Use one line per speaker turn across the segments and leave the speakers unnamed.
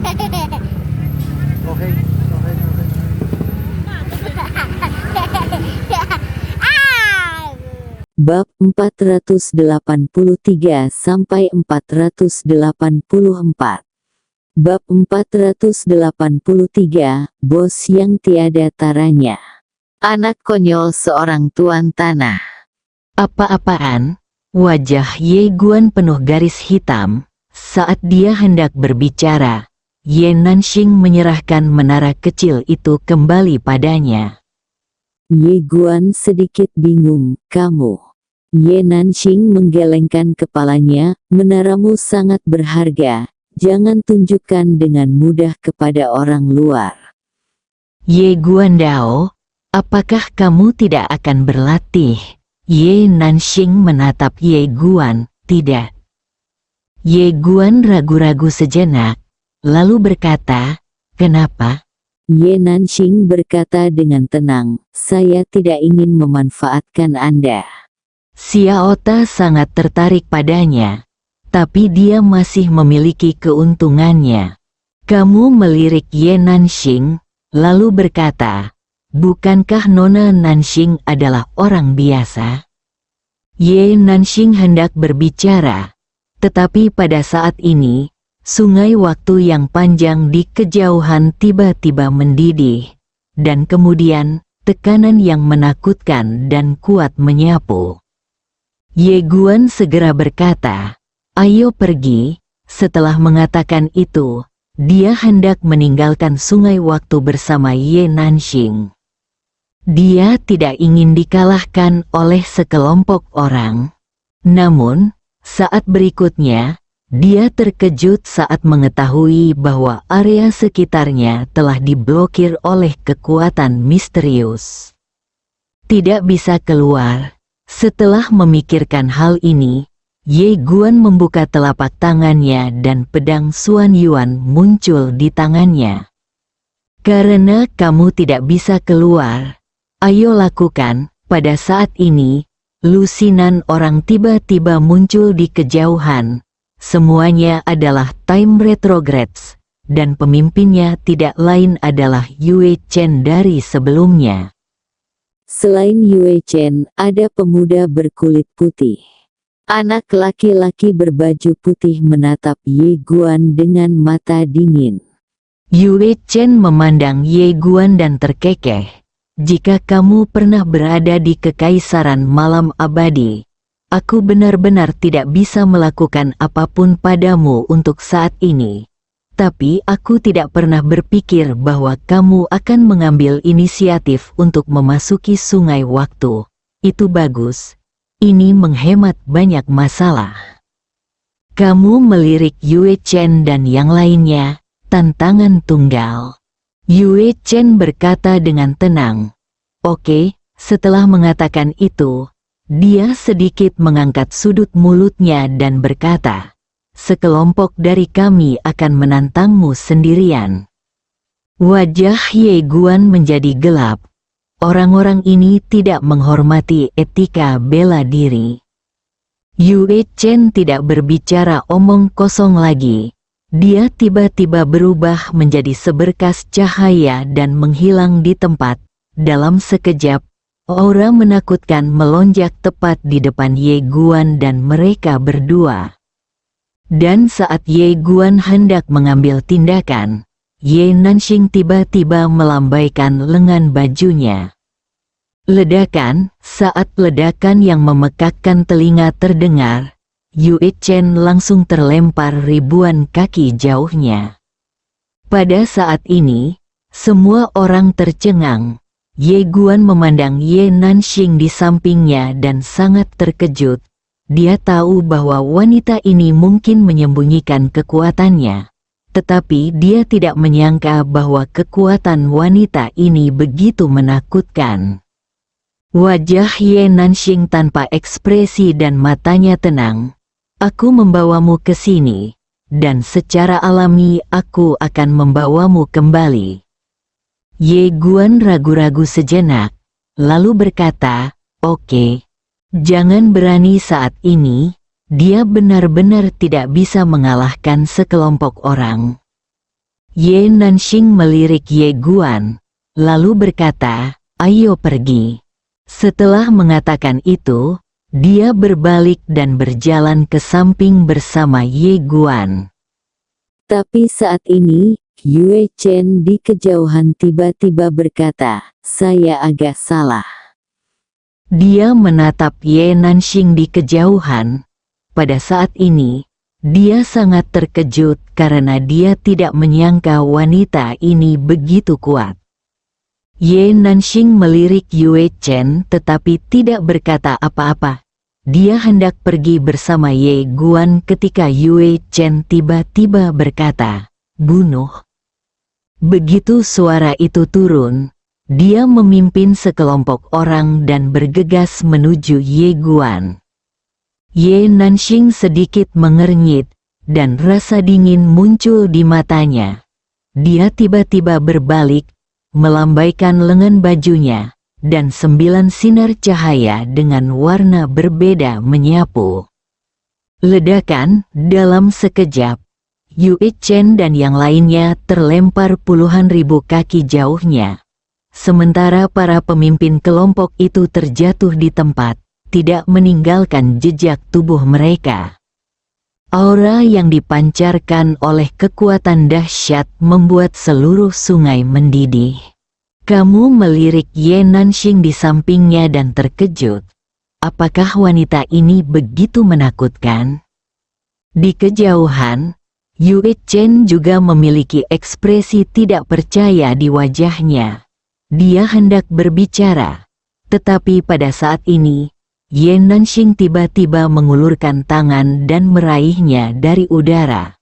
Okay, okay, okay.
Bab 483 sampai 484. Bab 483, Bos yang tiada taranya. Anak konyol seorang tuan tanah.
Apa-apaan? Wajah Ye Guan penuh garis hitam. Saat dia hendak berbicara, Ye Nanxing menyerahkan menara kecil itu kembali padanya.
Ye Guan sedikit bingung, kamu. Ye Nanxing menggelengkan kepalanya, menaramu sangat berharga, jangan tunjukkan dengan mudah kepada orang luar.
Ye Guan Dao, apakah kamu tidak akan berlatih? Ye Nanxing menatap Ye Guan, tidak. Ye Guan ragu-ragu sejenak, lalu berkata, kenapa?
Ye Nanxing berkata dengan tenang, saya tidak ingin memanfaatkan Anda.
Xiao Ta sangat tertarik padanya, tapi dia masih memiliki keuntungannya. Kamu melirik Ye Nanxing, lalu berkata, bukankah Nona Nanxing adalah orang biasa? Ye Nanxing hendak berbicara, tetapi pada saat ini, sungai waktu yang panjang di kejauhan tiba-tiba mendidih, dan kemudian tekanan yang menakutkan dan kuat menyapu. Ye Guan segera berkata, ayo pergi. Setelah mengatakan itu, dia hendak meninggalkan sungai waktu bersama Ye Nanxing. Dia tidak ingin dikalahkan oleh sekelompok orang. Namun, saat berikutnya, dia terkejut saat mengetahui bahwa area sekitarnya telah diblokir oleh kekuatan misterius. Tidak bisa keluar. Setelah memikirkan hal ini, Ye Guan membuka telapak tangannya dan pedang Xuan Yuan muncul di tangannya. Karena kamu tidak bisa keluar, ayo lakukan. Pada saat ini, lusinan orang tiba-tiba muncul di kejauhan. Semuanya adalah time retrogrades, dan pemimpinnya tidak lain adalah Yue Chen dari sebelumnya.
Selain Yue Chen, ada pemuda berkulit putih. Anak laki-laki berbaju putih menatap Ye Guan dengan mata dingin.
Yue Chen memandang Ye Guan dan terkekeh. Jika kamu pernah berada di Kekaisaran Malam Abadi, aku benar-benar tidak bisa melakukan apapun padamu untuk saat ini. Tapi aku tidak pernah berpikir bahwa kamu akan mengambil inisiatif untuk memasuki sungai waktu. Itu bagus. Ini menghemat banyak masalah. Kamu melirik Yue Chen dan yang lainnya, tantangan tunggal. Yue Chen berkata dengan tenang. Oke, setelah mengatakan itu, dia sedikit mengangkat sudut mulutnya dan berkata, sekelompok dari kami akan menantangmu sendirian. Wajah Ye Guan menjadi gelap. Orang-orang ini tidak menghormati etika bela diri. Yue Chen tidak berbicara omong kosong lagi. Dia tiba-tiba berubah menjadi seberkas cahaya dan menghilang di tempat. Dalam sekejap, aura menakutkan melonjak tepat di depan Ye Guan dan mereka berdua. Dan saat Ye Guan hendak mengambil tindakan, Ye Nanxing tiba-tiba melambaikan lengan bajunya. Ledakan, saat ledakan yang memekakkan telinga terdengar, Yue Chen langsung terlempar ribuan kaki jauhnya. Pada saat ini, semua orang tercengang. Ye Guan memandang Ye Nanxing di sampingnya dan sangat terkejut. Dia tahu bahwa wanita ini mungkin menyembunyikan kekuatannya. Tetapi dia tidak menyangka bahwa kekuatan wanita ini begitu menakutkan. Wajah Ye Nanxing tanpa ekspresi dan matanya tenang. Aku membawamu ke sini, dan secara alami aku akan membawamu kembali. Ye Guan ragu-ragu sejenak, lalu berkata, oke. Jangan berani saat ini, dia benar-benar tidak bisa mengalahkan sekelompok orang. Ye Nanxing melirik Ye Guan, lalu berkata, "Ayo pergi." Setelah mengatakan itu, dia berbalik dan berjalan ke samping bersama Ye Guan.
Tapi saat ini, Yue Chen di kejauhan tiba-tiba berkata, "Saya agak salah."
Dia menatap Ye Nanxing di kejauhan. Pada saat ini, dia sangat terkejut karena dia tidak menyangka wanita ini begitu kuat. Ye Nanxing melirik Yue Chen tetapi tidak berkata apa-apa. Dia hendak pergi bersama Ye Guan ketika Yue Chen tiba-tiba berkata, "Bunuh." Begitu suara itu turun, dia memimpin sekelompok orang dan bergegas menuju Ye Guan. Ye Nanxing sedikit mengernyit, dan rasa dingin muncul di matanya. Dia tiba-tiba berbalik, melambaikan lengan bajunya, dan 9 sinar cahaya dengan warna berbeda menyapu. Ledakan, dalam sekejap, Yue Chen dan yang lainnya terlempar puluhan ribu kaki jauhnya. Sementara para pemimpin kelompok itu terjatuh di tempat, tidak meninggalkan jejak tubuh mereka. Aura yang dipancarkan oleh kekuatan dahsyat membuat seluruh sungai mendidih. Kamu melirik Ye Nanxing di sampingnya dan terkejut. Apakah wanita ini begitu menakutkan? Di kejauhan, Yue Chen juga memiliki ekspresi tidak percaya di wajahnya. Dia hendak berbicara, tetapi pada saat ini, Ye Nanxing tiba-tiba mengulurkan tangan dan meraihnya dari udara.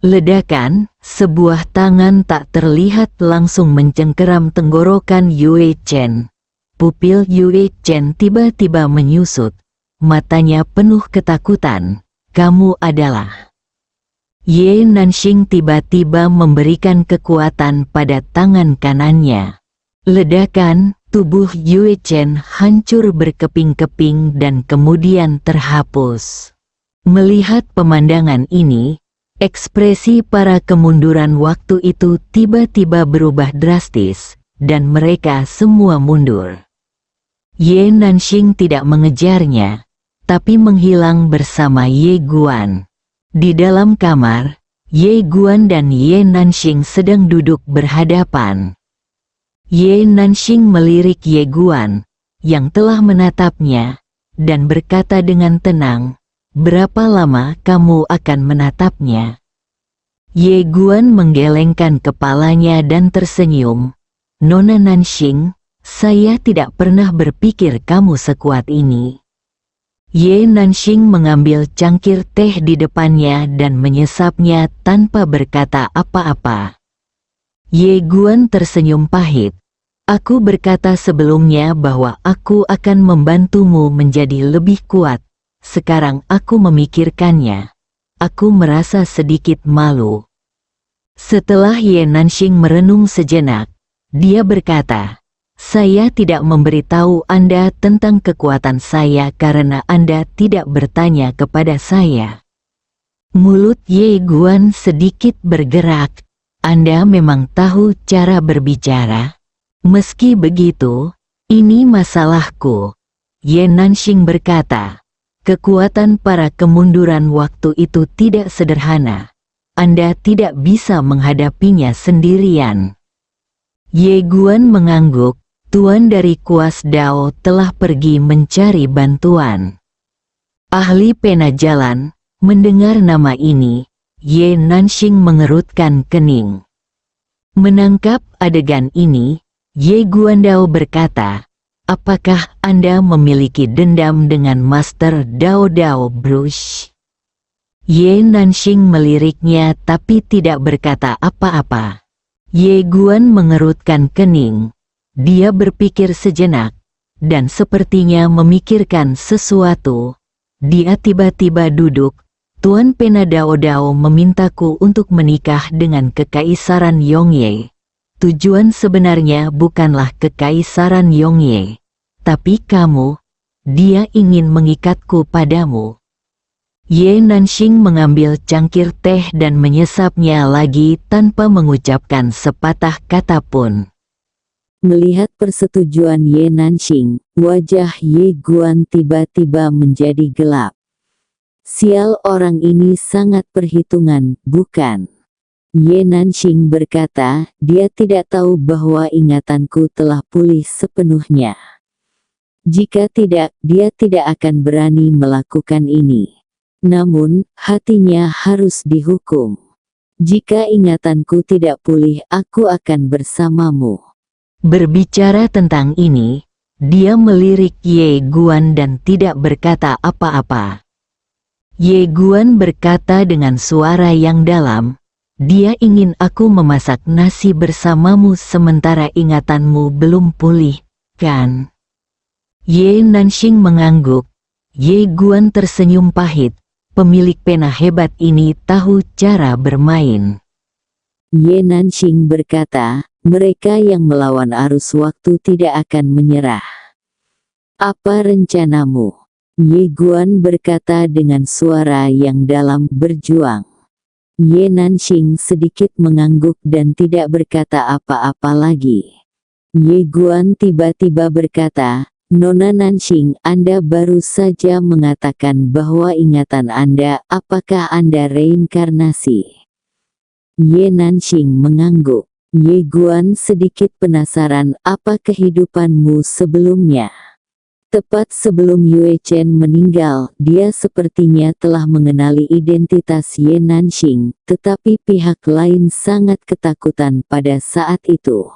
Ledakan, sebuah tangan tak terlihat langsung mencengkeram tenggorokan Yue Chen. Pupil Yue Chen tiba-tiba menyusut, matanya penuh ketakutan. "Kamu adalah..." Ye Nanxing tiba-tiba memberikan kekuatan pada tangan kanannya. Ledakan, tubuh Yue Chen hancur berkeping-keping dan kemudian terhapus. Melihat pemandangan ini, ekspresi para kemunduran waktu itu tiba-tiba berubah drastis, dan mereka semua mundur. Ye Nanxing tidak mengejarnya, tapi menghilang bersama Ye Guan. Di dalam kamar, Ye Guan dan Ye Nanxing sedang duduk berhadapan. Ye Nanxing melirik Ye Guan, yang telah menatapnya, dan berkata dengan tenang, "Berapa lama kamu akan menatapnya?" Ye Guan menggelengkan kepalanya dan tersenyum. "Nona Nanxing, saya tidak pernah berpikir kamu sekuat ini." Ye Nanxing mengambil cangkir teh di depannya dan menyesapnya tanpa berkata apa-apa. Ye Guan tersenyum pahit. "Aku berkata sebelumnya bahwa aku akan membantumu menjadi lebih kuat. Sekarang aku memikirkannya. Aku merasa sedikit malu." Setelah Ye Nanxing merenung sejenak, dia berkata, "Saya tidak memberitahu Anda tentang kekuatan saya karena Anda tidak bertanya kepada saya." Mulut Ye Guan sedikit bergerak. "Anda memang tahu cara berbicara?" "Meski begitu, ini masalahku," Ye Nanxing berkata. "Kekuatan para kemunduran waktu itu tidak sederhana. Anda tidak bisa menghadapinya sendirian." Ye Guan mengangguk. Tuan dari Kuas Dao telah pergi mencari bantuan. Ahli pena jalan, mendengar nama ini, Ye Nanxing mengerutkan kening. Menangkap adegan ini, Ye Guandao berkata, "Apakah Anda memiliki dendam dengan Master Dao Dao Brush?" Ye Nanxing meliriknya tapi tidak berkata apa-apa. Ye Guan mengerutkan kening. Dia berpikir sejenak, dan sepertinya memikirkan sesuatu. Dia tiba-tiba duduk. "Tuan Pena Dao Dao memintaku untuk menikah dengan Kekaisaran Yongye. Tujuan sebenarnya bukanlah Kekaisaran Yongye, tapi kamu. Dia ingin mengikatku padamu." Ye Nanxing mengambil cangkir teh dan menyesapnya lagi tanpa mengucapkan sepatah kata pun.
Melihat persetujuan Ye Nanxing, wajah Ye Guan tiba-tiba menjadi gelap. Sial, orang ini sangat perhitungan, bukan? Ye Nanxing berkata, dia tidak tahu bahwa ingatanku telah pulih sepenuhnya. Jika tidak, dia tidak akan berani melakukan ini. Namun, hatinya harus dihukum. Jika ingatanku tidak pulih, aku akan bersamamu.
Berbicara tentang ini, dia melirik Ye Guan dan tidak berkata apa-apa. Ye Guan berkata dengan suara yang dalam, dia ingin aku memasak nasi bersamamu sementara ingatanmu belum pulih, kan? Ye Nanxing mengangguk. Ye Guan tersenyum pahit. Pemilik pena hebat ini tahu cara bermain.
Ye Nanxing berkata, mereka yang melawan arus waktu tidak akan menyerah. Apa rencanamu? Ye Guan berkata dengan suara yang dalam, berjuang. Ye Nanxing sedikit mengangguk dan tidak berkata apa-apa lagi. Ye Guan tiba-tiba berkata, Nona Nanxing, Anda baru saja mengatakan bahwa ingatan Anda, apakah Anda reinkarnasi? Ye Nanxing mengangguk. Ye Guan sedikit penasaran, apa kehidupanmu sebelumnya? Tepat sebelum Yue Chen meninggal, dia sepertinya telah mengenali identitas Ye Nanxing, tetapi pihak lain sangat ketakutan pada saat itu.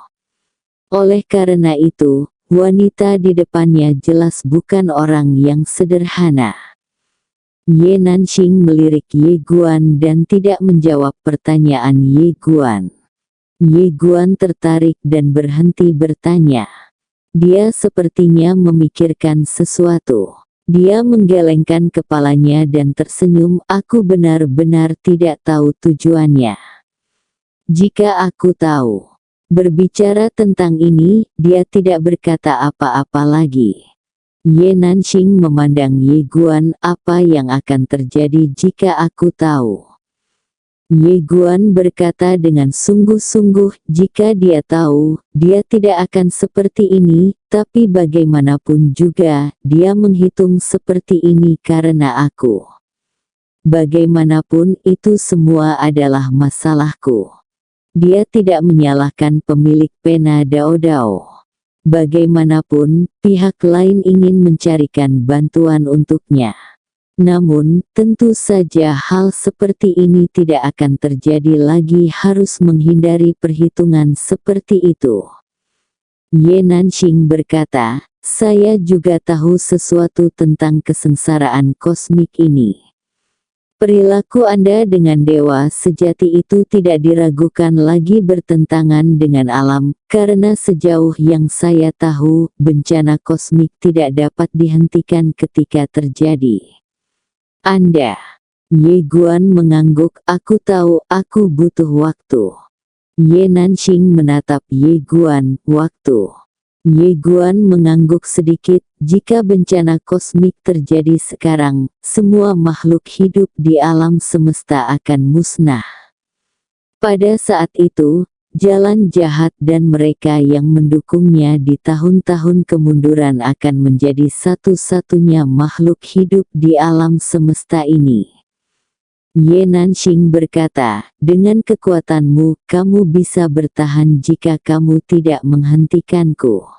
Oleh karena itu, wanita di depannya jelas bukan orang yang sederhana. Ye Nanxing melirik Ye Guan dan tidak menjawab pertanyaan Ye Guan. Ye Guan tertarik dan berhenti bertanya. Dia sepertinya memikirkan sesuatu. Dia menggelengkan kepalanya dan tersenyum, aku benar-benar tidak tahu tujuannya. Jika aku tahu. Berbicara tentang ini, dia tidak berkata apa-apa lagi. Ye Nanxing memandang Ye Guan, apa yang akan terjadi jika aku tahu? Ye Guan berkata dengan sungguh-sungguh, jika dia tahu, dia tidak akan seperti ini, tapi bagaimanapun juga, dia menghitung seperti ini karena aku. Bagaimanapun itu semua adalah masalahku. Dia tidak menyalahkan pemilik pena Dao Dao. Bagaimanapun, pihak lain ingin mencarikan bantuan untuknya. Namun, tentu saja hal seperti ini tidak akan terjadi lagi, harus menghindari perhitungan seperti itu. Ye Nanxing berkata, saya juga tahu sesuatu tentang kesengsaraan kosmik ini. Perilaku Anda dengan dewa sejati itu tidak diragukan lagi bertentangan dengan alam, karena sejauh yang saya tahu, bencana kosmik tidak dapat dihentikan ketika terjadi. Anda, Ye Guan mengangguk, aku tahu, aku butuh waktu. Ye Nanxing menatap Ye Guan, waktu. Ye Guan mengangguk sedikit, jika bencana kosmik terjadi sekarang, semua makhluk hidup di alam semesta akan musnah. Pada saat itu, jalan jahat dan mereka yang mendukungnya di tahun-tahun kemunduran akan menjadi satu-satunya makhluk hidup di alam semesta ini. Ye Nanxing berkata, dengan kekuatanmu, kamu bisa bertahan jika kamu tidak menghentikanku.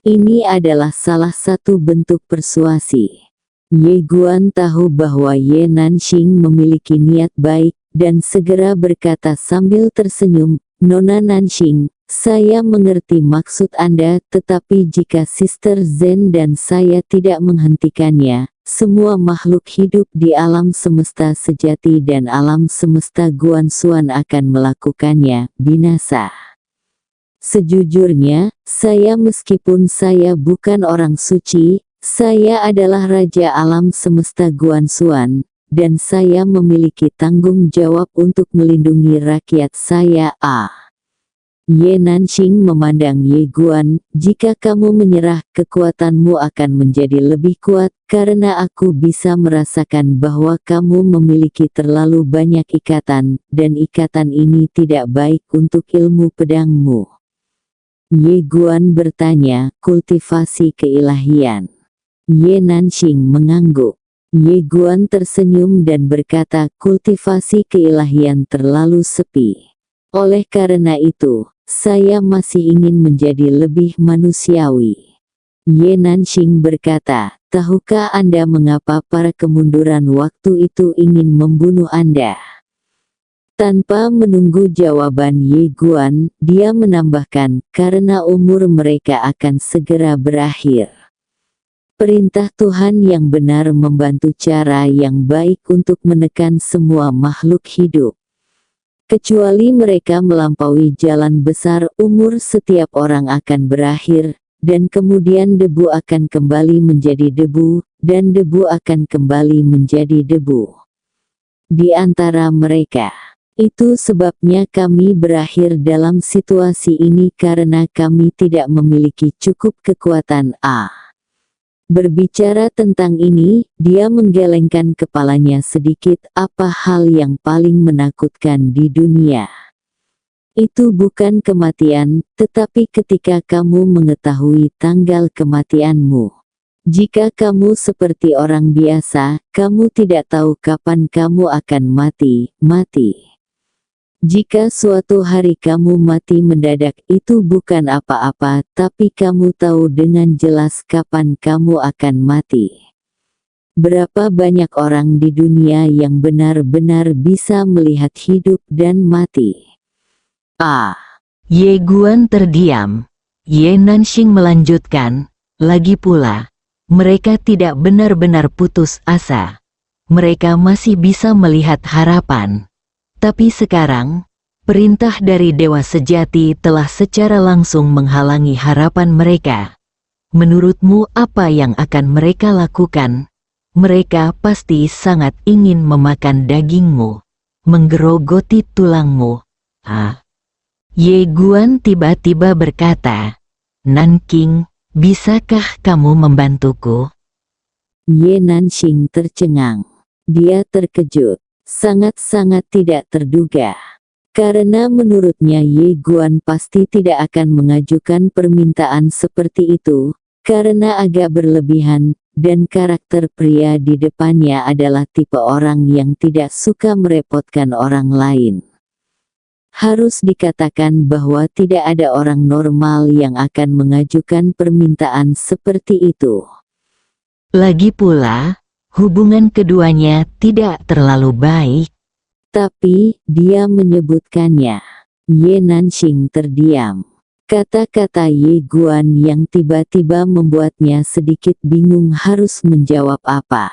Ini adalah salah satu bentuk persuasi. Ye Guan tahu bahwa Ye Nanxing memiliki niat baik, dan segera berkata sambil tersenyum, Nona Nanxing, saya mengerti maksud Anda, tetapi jika Sister Zen dan saya tidak menghentikannya, semua makhluk hidup di alam semesta sejati dan alam semesta Guanxuan akan melakukannya, binasa. Sejujurnya, meskipun saya bukan orang suci, saya adalah Raja Alam Semesta Guanxuan, dan saya memiliki tanggung jawab untuk melindungi rakyat saya. Ye Nanxing memandang Ye Guan, jika kamu menyerah, kekuatanmu akan menjadi lebih kuat, karena aku bisa merasakan bahwa kamu memiliki terlalu banyak ikatan, dan ikatan ini tidak baik untuk ilmu pedangmu. Ye Guan bertanya, kultivasi keilahian. Ye Nanxing mengangguk. Ye Guan tersenyum dan berkata, kultivasi keilahian terlalu sepi. Oleh karena itu, saya masih ingin menjadi lebih manusiawi. Ye Nanxing berkata, tahukah Anda mengapa para kemunduran waktu itu ingin membunuh Anda? Tanpa menunggu jawaban Ye Guan, dia menambahkan, karena umur mereka akan segera berakhir. Perintah Tuhan yang benar membantu cara yang baik untuk menekan semua makhluk hidup. Kecuali mereka melampaui jalan besar, umur setiap orang akan berakhir, dan kemudian debu akan kembali menjadi debu, dan debu akan kembali menjadi debu. Di antara mereka, itu sebabnya kami berakhir dalam situasi ini karena kami tidak memiliki cukup kekuatan. Berbicara tentang ini, dia menggelengkan kepalanya sedikit. Apa hal yang paling menakutkan di dunia? Itu bukan kematian, tetapi ketika kamu mengetahui tanggal kematianmu. Jika kamu seperti orang biasa, kamu tidak tahu kapan kamu akan mati. Jika suatu hari kamu mati mendadak, itu bukan apa-apa, tapi kamu tahu dengan jelas kapan kamu akan mati. Berapa banyak orang di dunia yang benar-benar bisa melihat hidup dan mati?
Ye Guan terdiam. Ye Nanxing melanjutkan, lagi pula, mereka tidak benar-benar putus asa. Mereka masih bisa melihat harapan. Tapi sekarang, perintah dari Dewa Sejati telah secara langsung menghalangi harapan mereka. Menurutmu apa yang akan mereka lakukan? Mereka pasti sangat ingin memakan dagingmu, menggerogoti tulangmu. Ye Guan tiba-tiba berkata, Nanking, bisakah kamu membantuku?
Ye Nanxing tercengang. Dia terkejut. Sangat-sangat tidak terduga. Karena menurutnya Ye Guan pasti tidak akan mengajukan permintaan seperti itu, karena agak berlebihan, dan karakter pria di depannya adalah tipe orang yang tidak suka merepotkan orang lain. Harus dikatakan bahwa tidak ada orang normal yang akan mengajukan permintaan seperti itu.
Lagi pula, hubungan keduanya tidak terlalu baik.
Tapi, dia menyebutkannya. Ye Nanxing terdiam. Kata-kata Ye Guan yang tiba-tiba membuatnya sedikit bingung harus menjawab apa.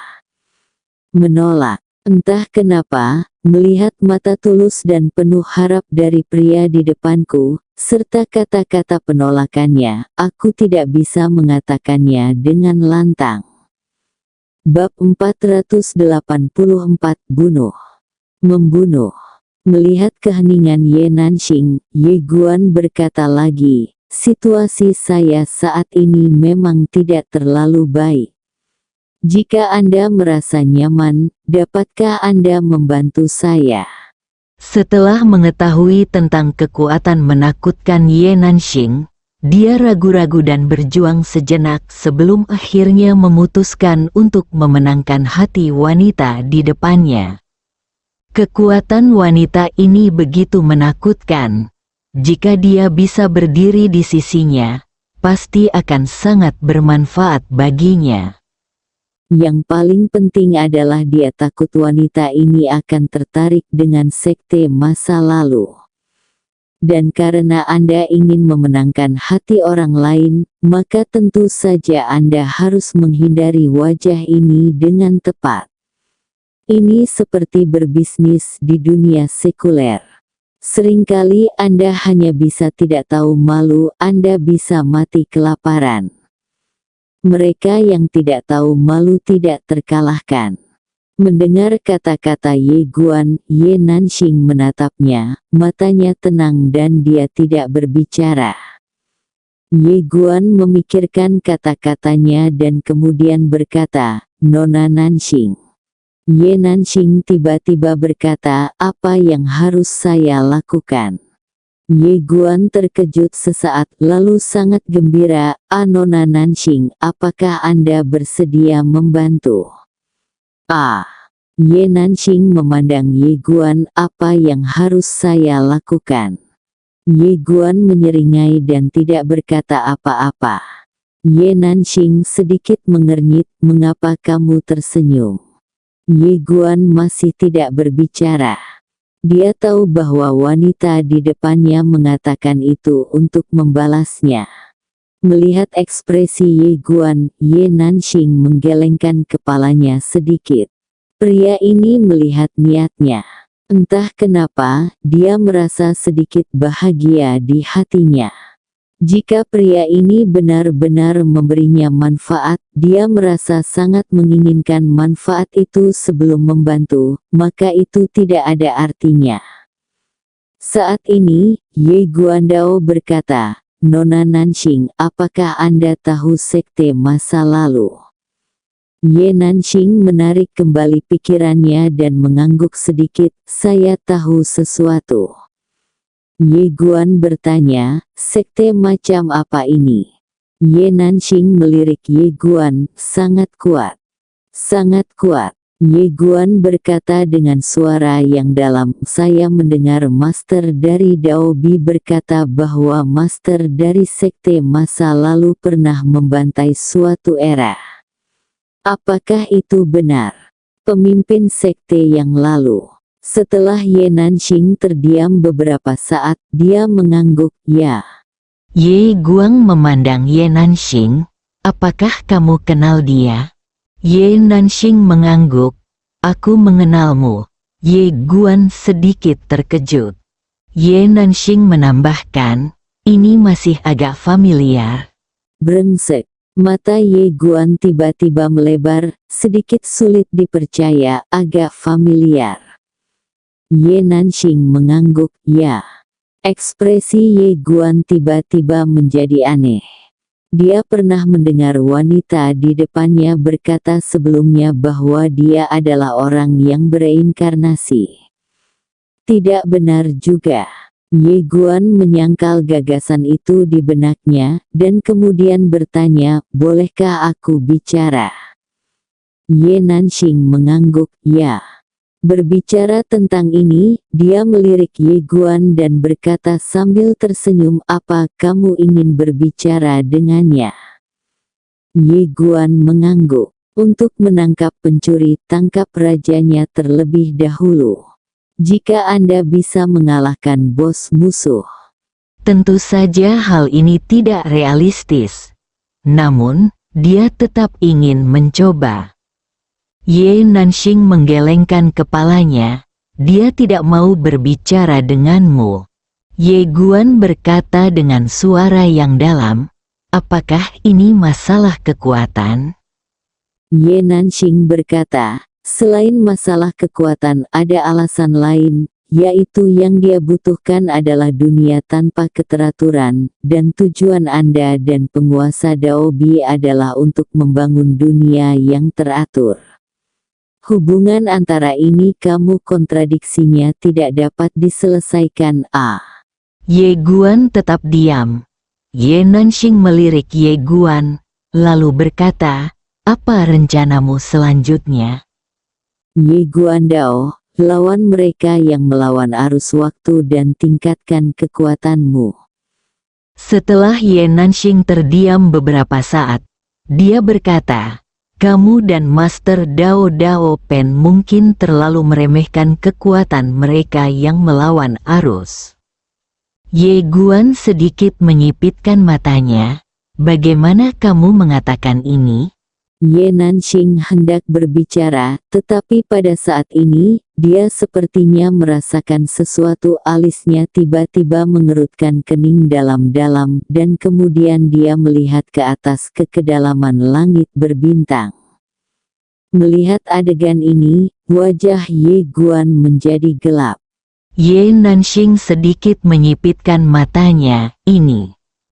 Menolak. Entah kenapa, melihat mata tulus dan penuh harap dari pria di depanku, serta kata-kata penolakannya, aku tidak bisa mengatakannya dengan lantang. Bab 484 Bunuh. Membunuh. Melihat keheningan Ye Nanxing, Ye Guan berkata lagi, situasi saya saat ini memang tidak terlalu baik. Jika Anda merasa nyaman, dapatkah Anda membantu saya?
Setelah mengetahui tentang kekuatan menakutkan Ye Nanxing, dia ragu-ragu dan berjuang sejenak sebelum akhirnya memutuskan untuk memenangkan hati wanita di depannya. Kekuatan wanita ini begitu menakutkan. Jika dia bisa berdiri di sisinya, pasti akan sangat bermanfaat baginya.
Yang paling penting adalah dia takut wanita ini akan tertarik dengan sekte masa lalu. Dan karena Anda ingin memenangkan hati orang lain, maka tentu saja Anda harus menghindari wajah ini dengan tepat. Ini seperti berbisnis di dunia sekuler. Seringkali Anda hanya bisa tidak tahu malu, Anda bisa mati kelaparan. Mereka yang tidak tahu malu tidak terkalahkan. Mendengar kata-kata Ye Guan, Ye Nanxing menatapnya, matanya tenang dan dia tidak berbicara. Ye Guan memikirkan kata-katanya dan kemudian berkata, "Nona Nanxing." Ye Nanxing tiba-tiba berkata, "Apa yang harus saya lakukan?" Ye Guan terkejut sesaat lalu sangat gembira, "Nona Nanxing, apakah Anda bersedia membantu?" Ye Nanxing memandang Ye Guan, "Apa yang harus saya lakukan?" Ye Guan menyeringai dan tidak berkata apa-apa. Ye Nanxing sedikit mengernyit, "Mengapa kamu tersenyum?" Ye Guan masih tidak berbicara. Dia tahu bahwa wanita di depannya mengatakan itu untuk membalasnya. Melihat ekspresi Ye Guan, Ye Nanxing menggelengkan kepalanya sedikit. Pria ini melihat niatnya. Entah kenapa, dia merasa sedikit bahagia di hatinya. Jika pria ini benar-benar memberinya manfaat, dia merasa sangat menginginkan manfaat itu sebelum membantu, maka itu tidak ada artinya. Saat ini, Ye Guandao berkata, "Nona Nanxing, apakah Anda tahu sekte masa lalu?" Ye Nanxing menarik kembali pikirannya dan mengangguk sedikit, "Saya tahu sesuatu." Ye Guan bertanya, "Sekte macam apa ini?" Ye Nanxing melirik Ye Guan, "Sangat kuat. Sangat kuat." Ye Guan berkata dengan suara yang dalam, "Saya mendengar master dari Daobi berkata bahwa master dari sekte masa lalu pernah membantai suatu era. Apakah itu benar?" Pemimpin sekte yang lalu. Setelah Ye Nanxing terdiam beberapa saat, dia mengangguk, "Ya."
Ye Guang memandang Ye Nanxing, "Apakah kamu kenal dia?" Ye Nanxing mengangguk, "Aku mengenalmu." Ye Guan sedikit terkejut. Ye Nanxing menambahkan, "Ini masih agak familiar."
Brengsek. Mata Ye Guan tiba-tiba melebar, sedikit sulit dipercaya, agak familiar. Ye Nanxing mengangguk, "Ya." Ekspresi Ye Guan tiba-tiba menjadi aneh. Dia pernah mendengar wanita di depannya berkata sebelumnya bahwa dia adalah orang yang bereinkarnasi. Tidak benar juga. Ye Guan menyangkal gagasan itu di benaknya, dan kemudian bertanya, "Bolehkah aku bicara?" Ye Nanxing mengangguk, "Ya." Berbicara tentang ini, dia melirik Ye Guan dan berkata sambil tersenyum, "Apa kamu ingin berbicara dengannya?" Ye Guan mengangguk. "Untuk menangkap pencuri, tangkap rajanya terlebih dahulu. Jika Anda bisa mengalahkan bos musuh."
Tentu saja hal ini tidak realistis. Namun, dia tetap ingin mencoba. Ye Nanxing menggelengkan kepalanya, "Dia tidak mau berbicara denganmu." Ye Guan berkata dengan suara yang dalam, "Apakah ini masalah kekuatan?"
Ye Nanxing berkata, "Selain masalah kekuatan ada alasan lain, yaitu yang dia butuhkan adalah dunia tanpa keteraturan, dan tujuan Anda dan penguasa Daobi adalah untuk membangun dunia yang teratur. Hubungan antara ini kamu kontradiksinya tidak dapat diselesaikan."
Ye Guan tetap diam. Ye Nanxing melirik Ye Guan, lalu berkata, "Apa rencanamu selanjutnya?"
Ye Guandao, lawan mereka yang melawan arus waktu dan tingkatkan kekuatanmu.
Setelah Ye Nanxing terdiam beberapa saat, dia berkata, "Kamu dan Master Dao Dao Pen mungkin terlalu meremehkan kekuatan mereka yang melawan arus." Ye Guan sedikit menyipitkan matanya, "Bagaimana kamu mengatakan ini?"
Ye Nanxing hendak berbicara, tetapi pada saat ini, dia sepertinya merasakan sesuatu. Alisnya tiba-tiba mengerutkan kening dalam-dalam dan kemudian dia melihat ke atas ke kedalaman langit berbintang. Melihat adegan ini, wajah Ye Guan menjadi gelap.
Ye Nanxing sedikit menyipitkan matanya.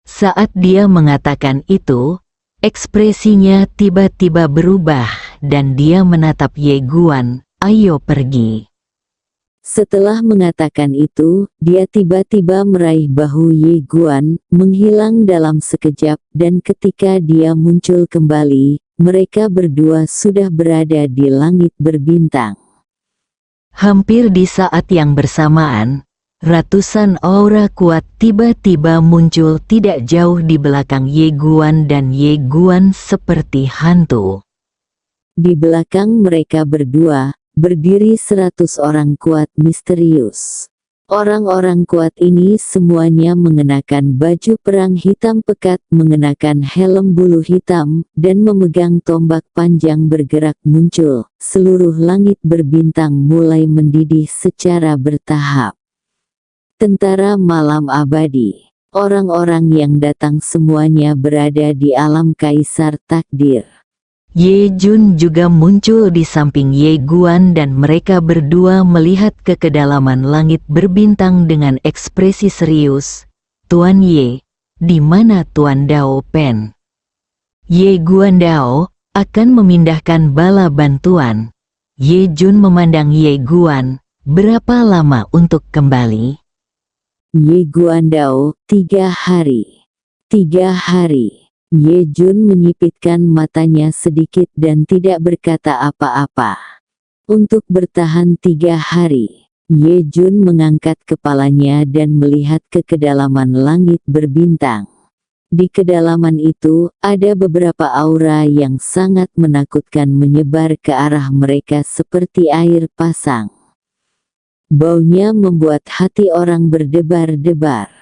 Saat dia mengatakan itu, ekspresinya tiba-tiba berubah dan dia menatap Ye Guan. Ayo pergi.
Setelah mengatakan itu, dia tiba-tiba meraih bahu Ye Guan, menghilang dalam sekejap, dan ketika dia muncul kembali, mereka berdua sudah berada di langit berbintang.
Hampir di saat yang bersamaan, ratusan aura kuat tiba-tiba muncul tidak jauh di belakang Ye Guan dan Ye Guan seperti hantu.
Di belakang mereka berdua, berdiri 100 orang kuat misterius. Orang-orang kuat ini semuanya mengenakan baju perang hitam pekat, mengenakan helm bulu hitam, dan memegang tombak panjang bergerak muncul. Seluruh langit berbintang mulai mendidih secara bertahap. Tentara malam abadi. Orang-orang yang datang semuanya berada di alam kaisar takdir.
Ye Jun juga muncul di samping Ye Guan dan mereka berdua melihat ke kedalaman langit berbintang dengan ekspresi serius. Tuan Ye, di mana Tuan Dao Pen? Ye Guan Dao akan memindahkan bala bantuan. Ye Jun memandang Ye Guan, berapa lama untuk kembali?
Ye Guan Dao, 3 hari. 3 hari. Ye Jun menyipitkan matanya sedikit dan tidak berkata apa-apa. Untuk bertahan 3 hari, Ye Jun mengangkat kepalanya dan melihat ke kedalaman langit berbintang. Di kedalaman itu, ada beberapa aura yang sangat menakutkan menyebar ke arah mereka seperti air pasang. Baunya membuat hati orang berdebar-debar.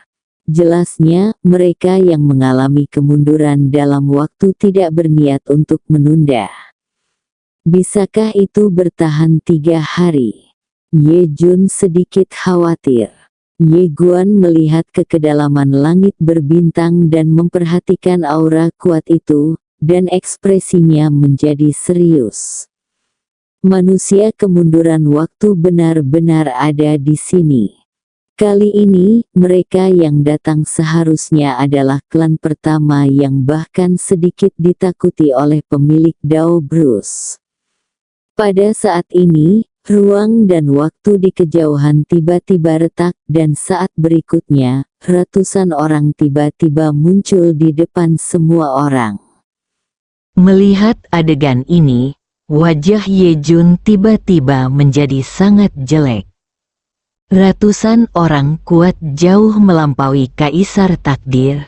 Jelasnya, mereka yang mengalami kemunduran dalam waktu tidak berniat untuk menunda. Bisakah itu bertahan 3 hari? Ye Jun sedikit khawatir. Ye Guan melihat ke kedalaman langit berbintang dan memperhatikan aura kuat itu, dan ekspresinya menjadi serius. Manusia kemunduran waktu benar-benar ada di sini. Kali ini, mereka yang datang seharusnya adalah klan pertama yang bahkan sedikit ditakuti oleh pemilik Dao Bruce. Pada saat ini, ruang dan waktu di kejauhan tiba-tiba retak dan saat berikutnya, ratusan orang tiba-tiba muncul di depan semua orang.
Melihat adegan ini, wajah Ye Jun tiba-tiba menjadi sangat jelek. Ratusan orang kuat jauh melampaui Kaisar Takdir.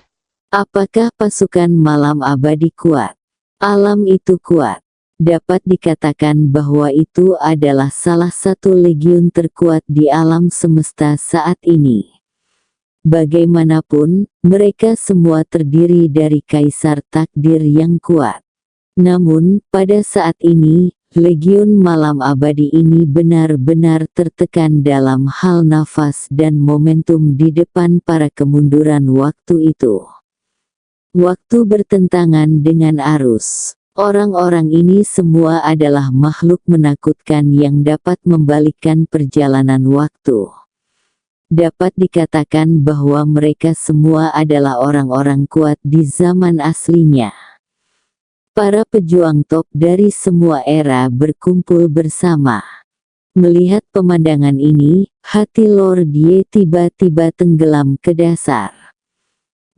Apakah pasukan malam abadi kuat? Alam itu kuat. Dapat dikatakan bahwa itu adalah salah satu legiun terkuat di alam semesta saat ini. Bagaimanapun, mereka semua terdiri dari Kaisar Takdir yang kuat. Namun, pada saat ini, Legiun Malam Abadi ini benar-benar tertekan dalam hal nafas dan momentum di depan para kemunduran waktu itu. Waktu bertentangan dengan arus. Orang-orang ini semua adalah makhluk menakutkan yang dapat membalikkan perjalanan waktu. Dapat dikatakan bahwa mereka semua adalah orang-orang kuat di zaman aslinya. Para pejuang top dari semua era berkumpul bersama. Melihat pemandangan ini, hati Lord Ye tiba-tiba tenggelam ke dasar.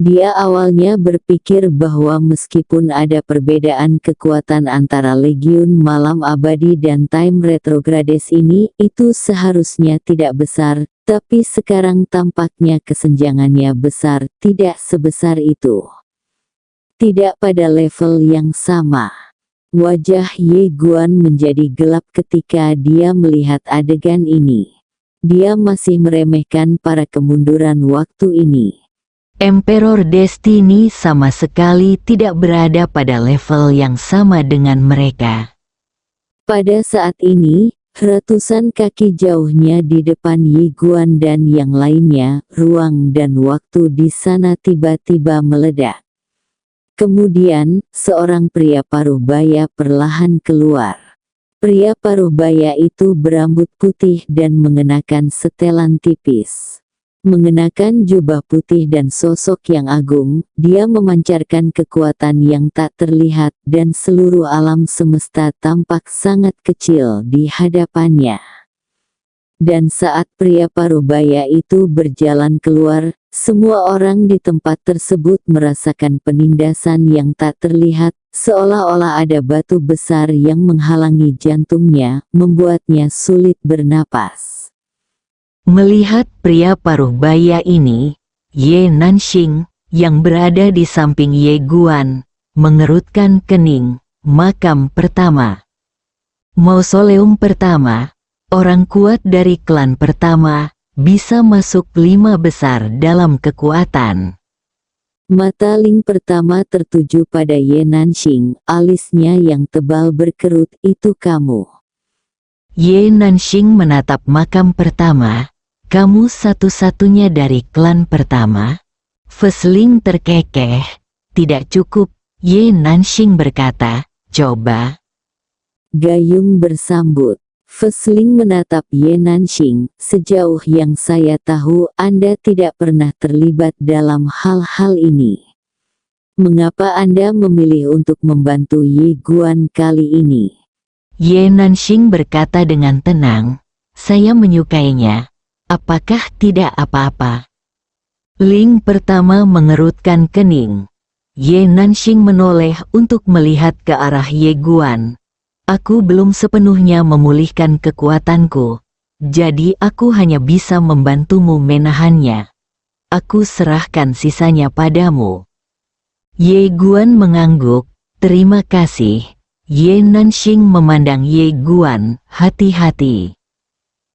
Dia awalnya berpikir bahwa meskipun ada perbedaan kekuatan antara Legiun Malam Abadi dan Time Retrogrades ini, itu seharusnya tidak besar, tapi sekarang tampaknya kesenjangannya besar, tidak sebesar itu. Tidak pada level yang sama. Wajah Ye Guan menjadi gelap ketika dia melihat adegan ini. Dia masih meremehkan para kemunduran waktu ini.
Emperor Destiny sama sekali tidak berada pada level yang sama dengan mereka.
Pada saat ini, ratusan kaki jauhnya di depan Ye Guan dan yang lainnya, ruang dan waktu di sana tiba-tiba meledak. Kemudian, seorang pria paruh baya perlahan keluar. Pria paruh baya itu berambut putih dan mengenakan setelan tipis. Mengenakan jubah putih dan sosok yang agung, dia memancarkan kekuatan yang tak terlihat dan seluruh alam semesta tampak sangat kecil di hadapannya. Dan saat pria paruh baya itu berjalan keluar, semua orang di tempat tersebut merasakan penindasan yang tak terlihat, seolah-olah ada batu besar yang menghalangi jantungnya, membuatnya sulit bernapas.
Melihat pria paruh baya ini, Ye Nanxing, yang berada di samping Ye Guan, mengerutkan kening. Makam pertama. Mausoleum pertama. Orang kuat dari klan pertama, bisa masuk 5 besar dalam kekuatan.
Mata Ling pertama tertuju pada Ye Nanxing, alisnya yang tebal berkerut. Itu kamu.
Ye Nanxing menatap makam pertama. Kamu satu-satunya dari klan pertama? Fesling terkekeh. Tidak cukup, Ye Nanxing berkata, coba.
Gayung bersambut. Fesling menatap Ye Nanxing, sejauh yang saya tahu Anda tidak pernah terlibat dalam hal-hal ini. Mengapa Anda memilih untuk membantu Ye Guan kali ini?
Ye Nanxing berkata dengan tenang, saya menyukainya. Apakah tidak apa-apa? Ling pertama mengerutkan kening. Ye Nanxing menoleh untuk melihat ke arah Ye Guan. Aku belum sepenuhnya memulihkan kekuatanku, jadi aku hanya bisa membantumu menahannya. Aku serahkan sisanya padamu. Ye Guan mengangguk, terima kasih. Ye Nanxing memandang Ye Guan, hati-hati.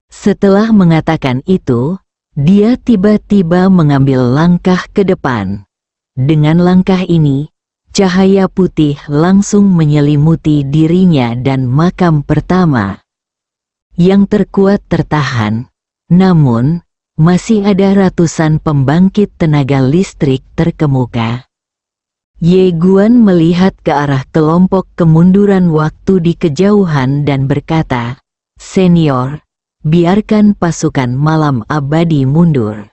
Setelah mengatakan itu, dia tiba-tiba mengambil langkah ke depan. Dengan langkah ini, cahaya putih langsung menyelimuti dirinya dan makam pertama. Yang terkuat tertahan, namun, masih ada ratusan pembangkit tenaga listrik terkemuka. Ye Guan melihat ke arah kelompok kemunduran waktu di kejauhan dan berkata, Senior, biarkan pasukan malam abadi mundur.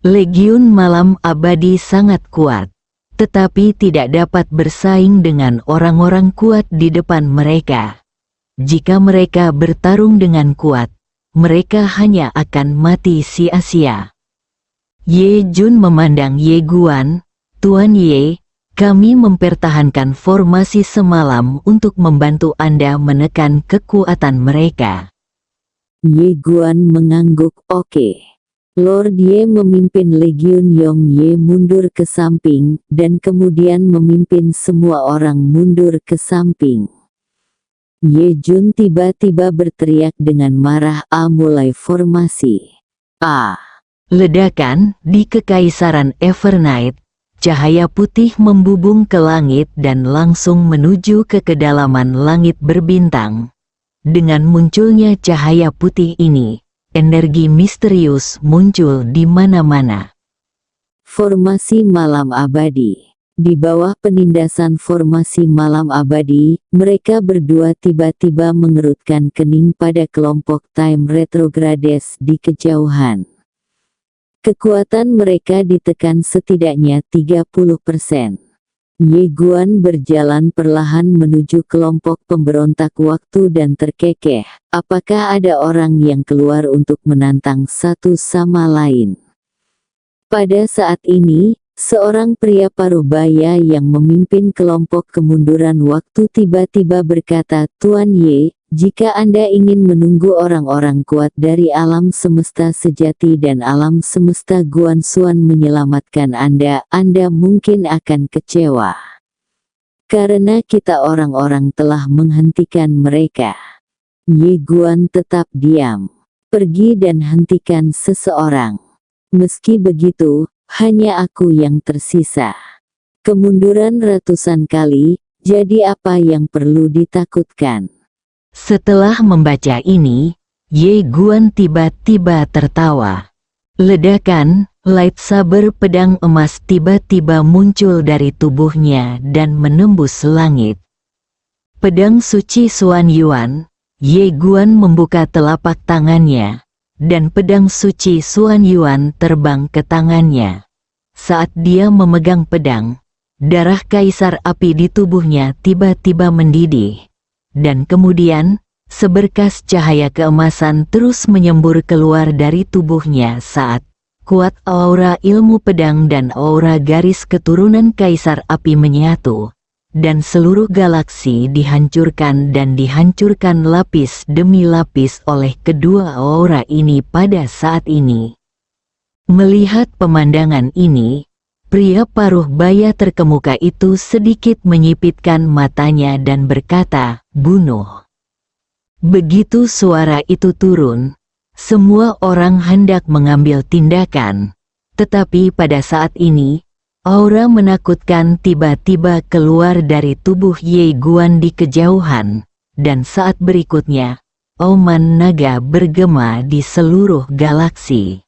Legiun malam abadi sangat kuat, tetapi tidak dapat bersaing dengan orang-orang kuat di depan mereka. Jika mereka bertarung dengan kuat, mereka hanya akan mati sia-sia. Ye Jun memandang Ye Guan, Tuan Ye, kami mempertahankan formasi semalam untuk membantu Anda menekan kekuatan mereka.
Ye Guan mengangguk, oke. Lord Ye memimpin Legiun Yong Ye mundur ke samping, dan kemudian memimpin semua orang mundur ke samping. Ye Jun tiba-tiba berteriak dengan marah, mulai formasi.
Ledakan di Kekaisaran Evernight, cahaya putih membubung ke langit dan langsung menuju ke kedalaman langit berbintang. Dengan munculnya cahaya putih ini, energi misterius muncul di mana-mana.
Formasi malam abadi. Di bawah penindasan formasi malam abadi, mereka berdua tiba-tiba mengerutkan kening pada kelompok Time Retrogrades di kejauhan. Kekuatan mereka ditekan setidaknya 30%. Ye Guan berjalan perlahan menuju kelompok pemberontak waktu dan terkekeh. Apakah ada orang yang keluar untuk menantang satu sama lain? Pada saat ini, seorang pria paruh baya yang memimpin kelompok kemunduran waktu tiba-tiba berkata, Tuan Ye, jika Anda ingin menunggu orang-orang kuat dari alam semesta sejati dan alam semesta Guanxuan menyelamatkan Anda mungkin akan kecewa. Karena kita orang-orang telah menghentikan mereka. Ye Guan tetap diam. Pergi dan hentikan seseorang. Meski begitu, hanya aku yang tersisa. Kemunduran ratusan kali, jadi apa yang perlu ditakutkan?
Setelah membaca ini, Ye Guan tiba-tiba tertawa. Ledakan, lightsaber pedang emas tiba-tiba muncul dari tubuhnya dan menembus langit. Pedang suci Xuan Yuan. Ye Guan membuka telapak tangannya, dan pedang suci Xuan Yuan terbang ke tangannya. Saat dia memegang pedang, darah kaisar api di tubuhnya tiba-tiba mendidih. Dan kemudian, seberkas cahaya keemasan terus menyembur keluar dari tubuhnya saat kuat aura ilmu pedang dan aura garis keturunan kaisar api menyatu. Dan seluruh galaksi dihancurkan dan dihancurkan lapis demi lapis oleh kedua aura ini pada saat ini. Melihat pemandangan ini, pria paruh baya terkemuka itu sedikit menyipitkan matanya dan berkata, "Bunuh." Begitu suara itu turun, semua orang hendak mengambil tindakan. Tetapi pada saat ini, aura menakutkan tiba-tiba keluar dari tubuh Ye Guan di kejauhan, dan saat berikutnya, auman naga bergema di seluruh galaksi.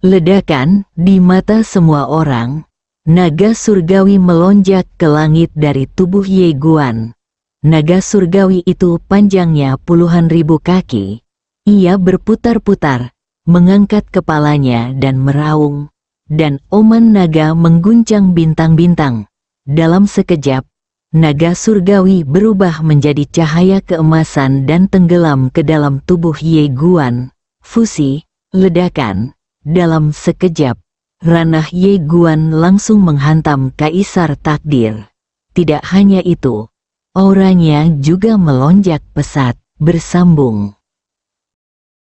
Ledakan di mata semua orang, naga surgawi melonjak ke langit dari tubuh Ye Guan. Naga surgawi itu panjangnya puluhan ribu kaki. Ia berputar-putar, mengangkat kepalanya dan meraung. Dan oman naga mengguncang bintang-bintang. Dalam sekejap, naga surgawi berubah menjadi cahaya keemasan dan tenggelam ke dalam tubuh Ye Guan. Fusi, ledakan. Dalam sekejap, ranah Ye Guan langsung menghantam kaisar takdir. Tidak hanya itu, auranya juga melonjak pesat, bersambung.